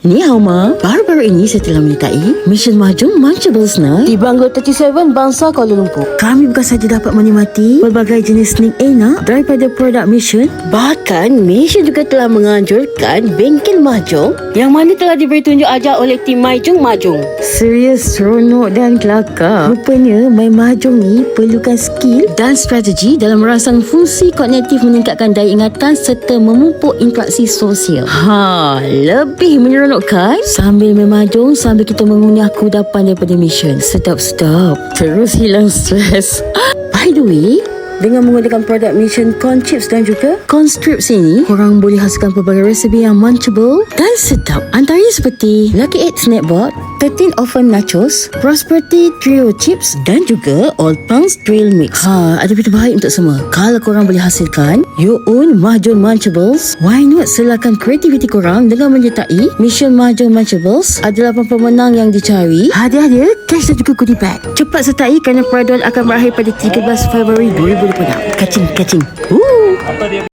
Ni hao ma, baru-baru ini saya telah menyertai Mission Mahjong Munchables Night di Banglo 37 Bangsa Kuala Lumpur. Kami bukan saja dapat menikmati pelbagai jenis snack enak daripada produk Mission, bahkan Mission juga telah menganjurkan bengkel mahjong yang mana telah diberi tunjuk ajar oleh tim Mahjong Mahjong. Serius, seronok dan kelakar. Rupanya main mahjong ni perlukan skill dan strategi dalam merangsang fungsi kognitif, meningkatkan daya ingatan serta memupuk interaksi sosial. Lebih menyeronokkan sambil main mahjong sambil kita mengunyah kudapan daripada Mission. Sedap-sedap. Terus hilang stres. By the way, dengan menggunakan produk Mission Corn Chips dan juga Corn Strips ini, korang boleh hasilkan pelbagai resepi yang munchable dan sedap. Antaranya seperti Lucky 8 Snack Board, 13 Oven Nachos, Prosperity Trio Chips dan juga Old Punks Drill Mix. Ada berita baik untuk semua. Kalau korang boleh hasilkan your own Mahjong Munchables, why not silakan kreativiti korang dengan menyertai Mission Mahjong Munchables. Ada 8 pemenang yang dicari, hadiah dia, cash dan juga goodie bag. Cepat sertai kerana peraduan akan berakhir pada 13 Februari 2026. Kacing.